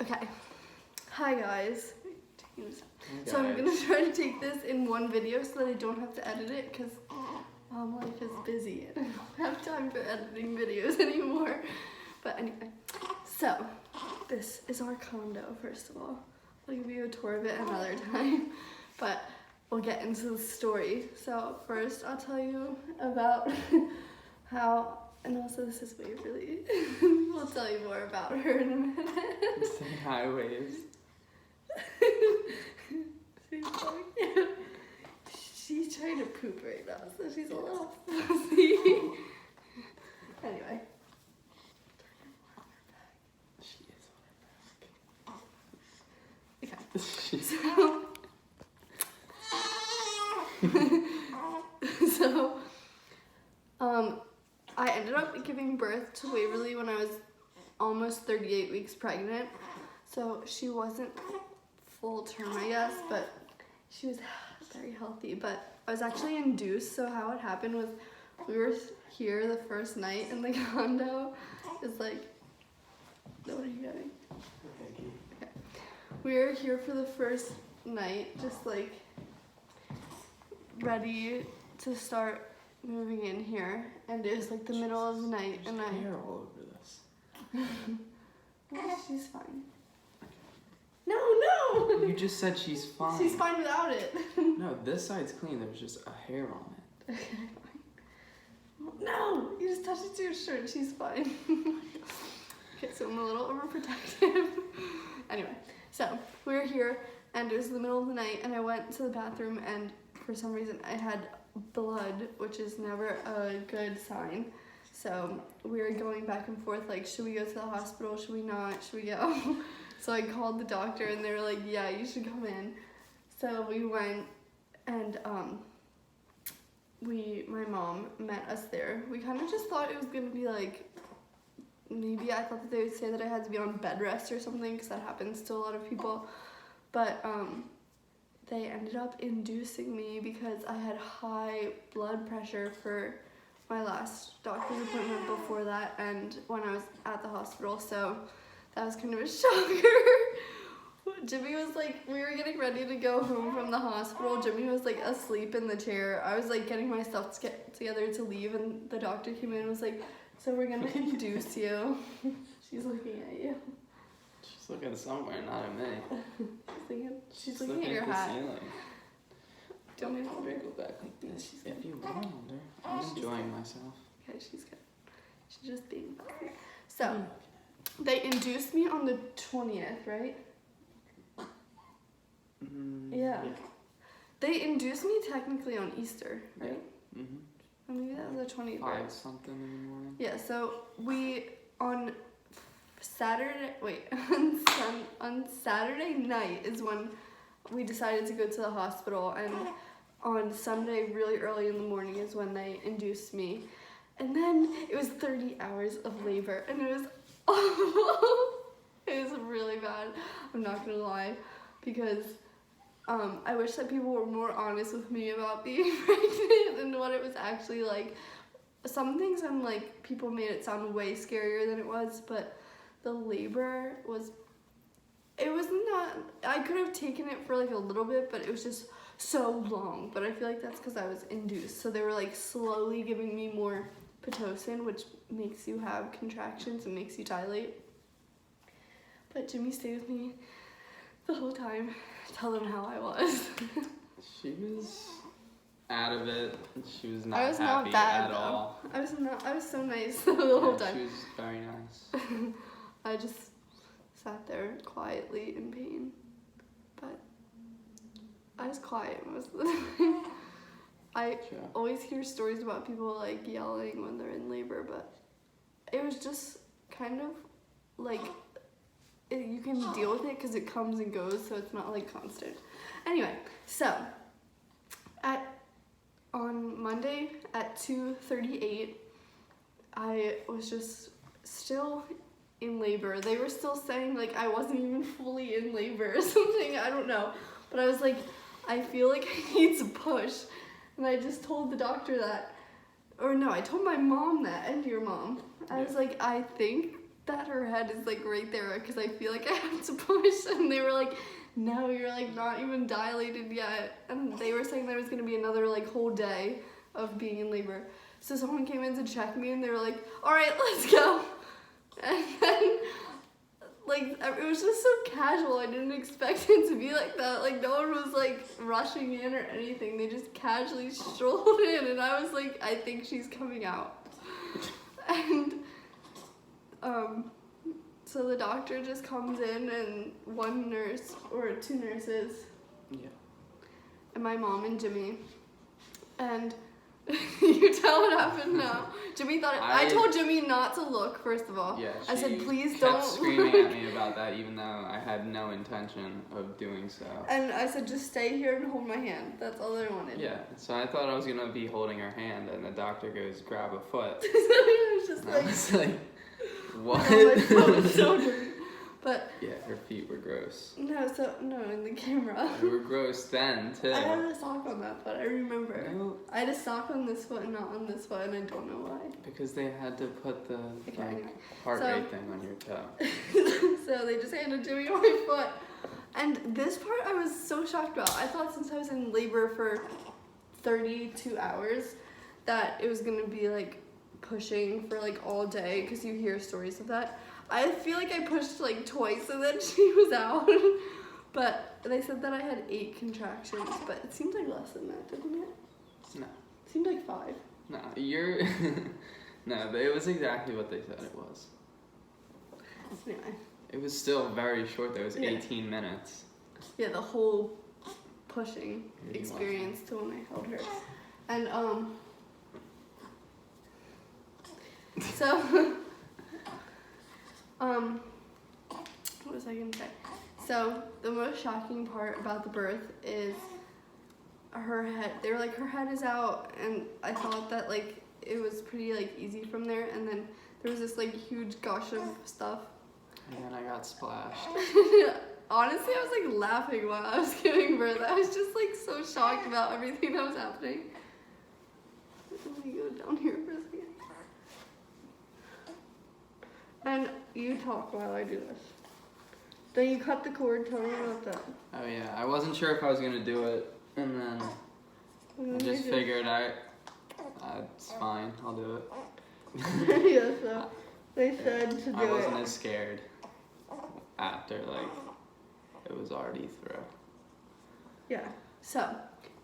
Okay. Hi guys. So I'm gonna try to take this in one video so that I don't have to edit it because life is busy and I don't have time for editing videos anymore. But anyway, so this is our condo, first of all. I'll give you a tour of it another time, but we'll get into the story. So first I'll tell you about how, and also this is Waverly. We'll tell you more about her in a minute. Say hi, waves. She's so cute. She's trying to poop right now, so she's a little fussy. Anyway. She is on her back. Okay. So, I ended up giving birth to Waverly when I was almost 38 weeks pregnant. So she wasn't full term, I guess, but she was very healthy. But I was actually induced, so how it happened was we were here the first night in the condo. It's like, what are you getting? Okay. We were here for the first night, just like ready to start moving in here, and it was like the middle of the night, and There's hair all over this. Well, she's fine. No. You just said she's fine. She's fine without it. No, this side's clean. There's just a hair on it. Okay, fine. No, you just touched it to your shirt. She's fine. Okay, so I'm a little overprotective. Anyway, so we were here, and it was the middle of the night, and I went to the bathroom, and for some reason I had blood, which is never a good sign. So we were going back and forth, like, should we go to the hospital? Should we not? Should we go? So I called the doctor, and they were like, yeah, you should come in. So we went, and my mom met us there. We kind of just thought it was gonna be like, maybe I thought that they would say that I had to be on bed rest or something, because that happens to a lot of people. But they ended up inducing me because I had high blood pressure for my last doctor's appointment before that and when I was at the hospital, so that was kind of a shocker. Jimmy was like, we were getting ready to go home from the hospital. Jimmy was like asleep in the chair. I was like getting my stuff together to leave, and the doctor came in and was like, so we're gonna induce you. She's looking at you. She's looking somewhere, not at me. She's looking at your hat. Ceiling. Do you want me to hold her? Go back like this. If you want her. I'm enjoying myself. Okay, she's good. She's just being funny. So, they induced me on the 20th, right? Yeah. They induced me technically on Easter, right? Or maybe that was the 21st. 5 something in the morning. Yeah, so we, on Saturday night is when we decided to go to the hospital, and on Sunday really early in the morning is when they induced me, and then it was 30 hours of labor, and it was awful. It was really bad, I'm not gonna lie, because I wish that people were more honest with me about being pregnant and what it was actually like. Some things people made it sound way scarier than it was, but the labor was not, I could have taken it for like a little bit, but it was just so long. But I feel like that's because I was induced. So they were like slowly giving me more Pitocin, which makes you have contractions and makes you dilate. But Jimmy stayed with me the whole time. Tell them how I was. She was out of it. She was not I was happy not bad, at though. all. I was so nice the whole time. She was very nice. I just sat there quietly in pain, but I was quiet most of the time. I always hear stories about people like yelling when they're in labor, but it was just kind of like you can deal with it because it comes and goes, so it's not like constant. Anyway, so on Monday at 2:38, I was just still in labor. They were still saying like I wasn't even fully in labor or something, I don't know. But I was like, I feel like I need to push. And I just told the doctor that, or no, I told my mom that, and your mom. I was like, I think that her head is like right there because I feel like I have to push. And they were like, no, you're like not even dilated yet. And they were saying there was gonna be another like whole day of being in labor. So someone came in to check me and they were like, all right, let's go. And then like it was just so casual. I didn't expect it to be like that. Like no one was like rushing in or anything. They just casually strolled in and I was like, I think she's coming out. And so the doctor just comes in and one nurse or two nurses. Yeah. And my mom and Jimmy. And you tell what happened now. Jimmy thought I told Jimmy not to look, first of all. Yeah, I said, please kept don't screaming look. at me about that, even though I had no intention of doing so. And I said, just stay here and hold my hand. That's all I wanted. Yeah, so I thought I was gonna be holding her hand, and the doctor goes, grab a foot. So I was just And like, I was like, what? oh, my foot was so dirty. But Yeah, her feet were gross. no, in the camera. They were gross then, too. I had a sock on that foot, I remember. No, I had a sock on this foot and not on this foot, and I don't know why. because they had to put the Okay, anyway. heart So- rate thing on your toe. So they just handed Jimmy my foot. And this part I was so shocked about. I thought since I was in labor for 32 hours that it was gonna be like pushing for like all day because you hear stories of that. I feel like I pushed like twice and then she was out. But they said that I had 8 contractions, but it seemed like less than that, didn't it? No. It seemed like 5. No, you're... No, but it was exactly what they said it was. Anyway. It was still very short, though. It was Yeah. 18 minutes. Yeah, the whole pushing Really experience to when I held her. And so what was I gonna say? So the most shocking part about the birth is her head. They were like, her head is out, and I thought that like it was pretty like easy from there, and then there was this like huge gush of stuff. And then I got splashed. Honestly, I was like laughing while I was giving birth. I was just like so shocked about everything that was happening. Let me go down here for a second. And you talk while I do this. Then you cut the cord. Tell me about that. Oh, yeah. I wasn't sure if I was going to do it, and then I just figured it's fine. I'll do it. Yeah, so they said to do I wasn't it. as scared after, like, it was already through. Yeah. So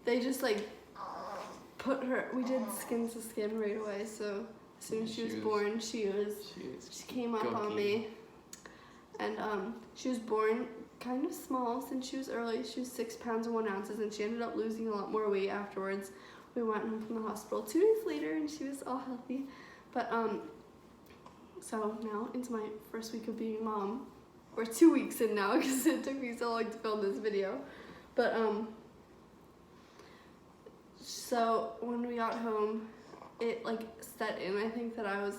they just like put her. We did skin to skin right away. So as soon as she was born, she came up on gooky. me, and she was born kind of small since she was early. She was 6 pounds and 1 ounce, and she ended up losing a lot more weight afterwards. We went home from the hospital 2 days later, and she was all healthy. But so now into my first week of being a mom, or 2 weeks in now, because it took me so long to film this video. But so when we got home, it like set in. I think that I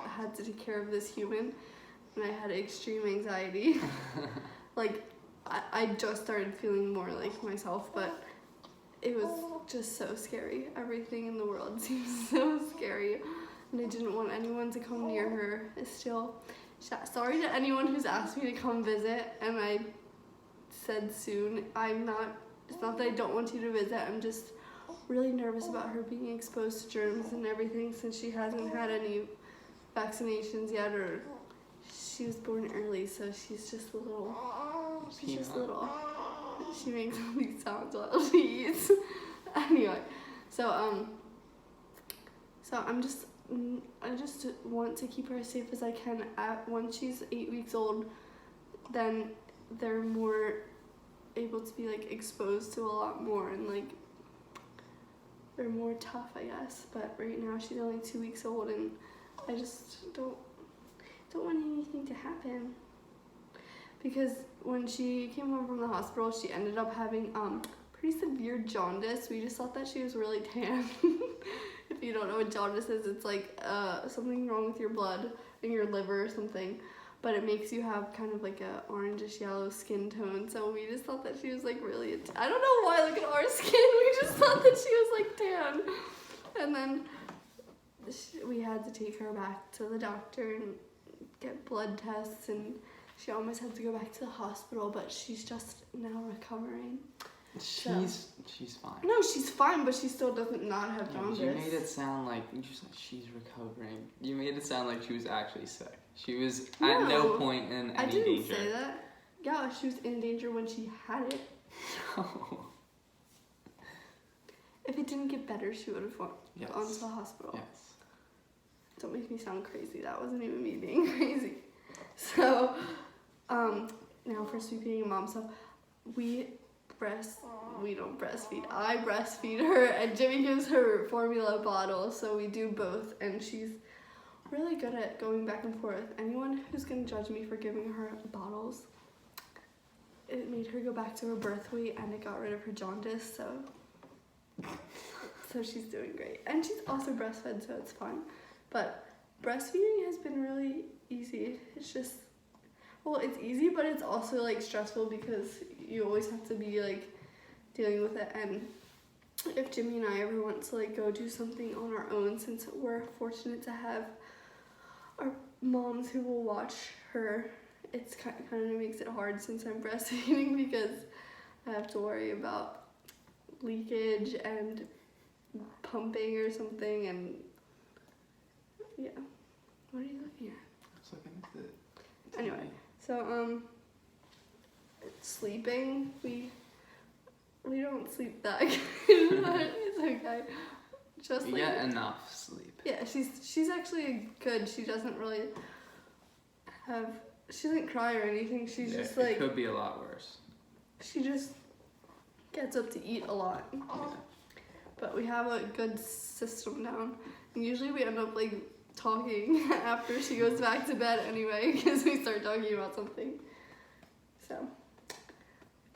had to take care of this human, and I had extreme anxiety. Like I just started feeling more like myself, but it was just so scary. Everything in the world seems so scary, and I didn't want anyone to come near her. Still, sorry to anyone who's asked me to come visit, and I said soon. It's not that I don't want you to visit. I'm just really nervous about her being exposed to germs and everything since she hasn't had any vaccinations yet, or she was born early, so she's just a little. She's just little. She makes all these sounds while she eats. Anyway, so I just want to keep her as safe as I can. Once she's 8 weeks old, then they're more able to be like exposed to a lot more, and like they're more tough, I guess. But right now she's only 2 weeks old, and I just don't want anything to happen. Because when she came home from the hospital, she ended up having pretty severe jaundice. We just thought that she was really tan. If you don't know what jaundice is, it's like something wrong with your blood in your liver or something. But it makes you have kind of like a orangish yellow skin tone. So we just thought that she was like really, I don't know why, look at our skin. We just thought that she was like tan. And then we had to take her back to the doctor and get blood tests, and she almost had to go back to the hospital, but she's just now recovering. She's fine. No, she's fine, but she still doesn't not have Yeah, jaundice. you made it sound like you just said she's recovering. You made it sound like she was actually sick. She was at no point in any I didn't danger. say that. Yeah, she was in danger when she had it. No. If it didn't get better, she would have gone Yes. to the hospital. Yes. Don't make me sound crazy. That wasn't even me being crazy. So, now for Sweet being a mom. So, we don't breastfeed. I breastfeed her, and Jimmy gives her formula bottles. So we do both, and she's really good at going back and forth. Anyone who's gonna judge me for giving her bottles, it made her go back to her birth weight, and it got rid of her jaundice. So she's doing great, and she's also breastfed, so it's fine. But breastfeeding has been really easy. It's just, well, it's easy, but it's also like stressful because you always have to be like dealing with it. And if Jimmy and I ever want to like go do something on our own, since we're fortunate to have our moms who will watch her, it's kind of makes it hard since I'm breastfeeding because I have to worry about leakage and pumping or something. And yeah, what are you looking at? I was looking at the Anyway, so sleeping, we don't sleep that good, but it's okay. Just You like, get enough sleep. yeah, she's actually good. She doesn't really she doesn't cry or anything. She's Yeah, just it like, could be a lot worse. she just gets up to eat a lot. Yeah. But we have a good system down, and usually we end up like talking after she goes back to bed anyway, because we start talking about something. So,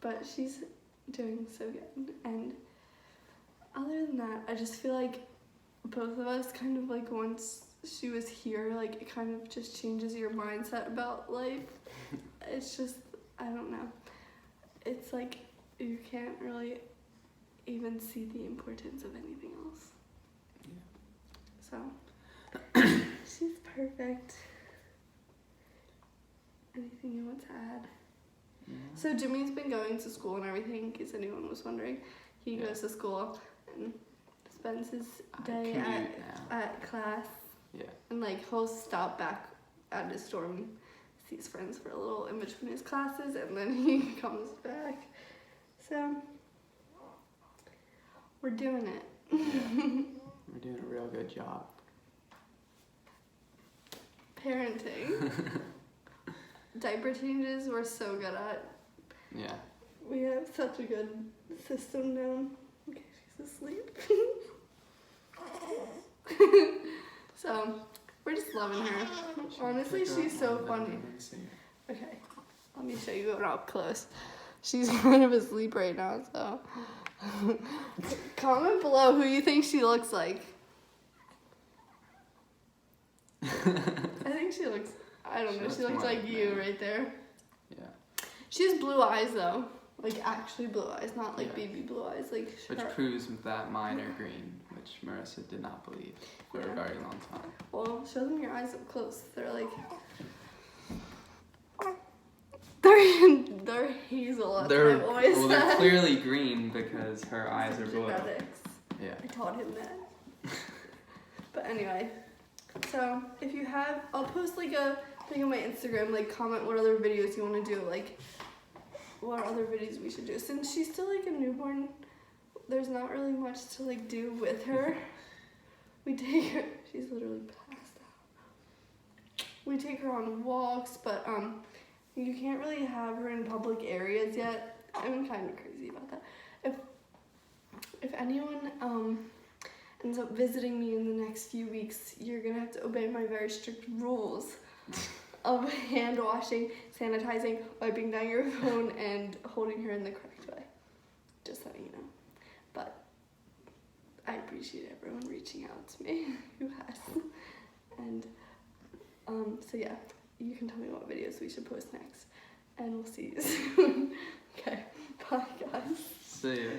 but she's doing so good. And other than that, I just feel like both of us kind of like, once she was here, like it kind of just changes your mindset about life. It's just, I don't know. It's like you can't really even see the importance of anything else. Yeah. So, she's perfect. Anything you want to add? Yeah. So Jimmy's been going to school and everything, in case anyone was wondering. He Yeah. goes to school and spends his I day commute now. at class. Yeah. And like he'll stop back at his dorm and see his friends for a little in between his classes, and then he comes back. So we're doing it. Yeah. We're doing a real good job. Parenting. Diaper changes we're so good at. Yeah. We have such a good system down. Okay, she's asleep. So, we're just loving her. Honestly, she's so funny. Okay, let me show you up close. She's kind of asleep right now, so. Comment below who you think she looks like. I think she looks, I don't know, she looks more like like you me. right there. Yeah. She has blue eyes though. Like actually blue eyes, not like Yeah. baby blue eyes. Like Which her- proves that mine are green, which Marissa did not believe for Yeah. a very long time. Well, show them your eyes up close. They're like, they're hazel. That's They're, what I've always well, they're said. clearly green because her eyes are blue. Genetics. Yeah. I taught him that. But anyway, so if you have, I'll post like a thing on my Instagram. Like comment what other videos you want to do. Like what other videos we should do. Since she's still like a newborn, there's not really much to like do with her. We take her. She's literally passed out. We take her on walks, but you can't really have her in public areas yet. I'm kind of crazy about that. If anyone ends up visiting me in the next few weeks, you're gonna have to obey my very strict rules of hand washing, sanitizing, wiping down your phone, and holding her in the correct way. Just letting you know. But I appreciate everyone reaching out to me who has. And so yeah, you can tell me what videos we should post next. And we'll see you soon. Okay, bye guys. See ya.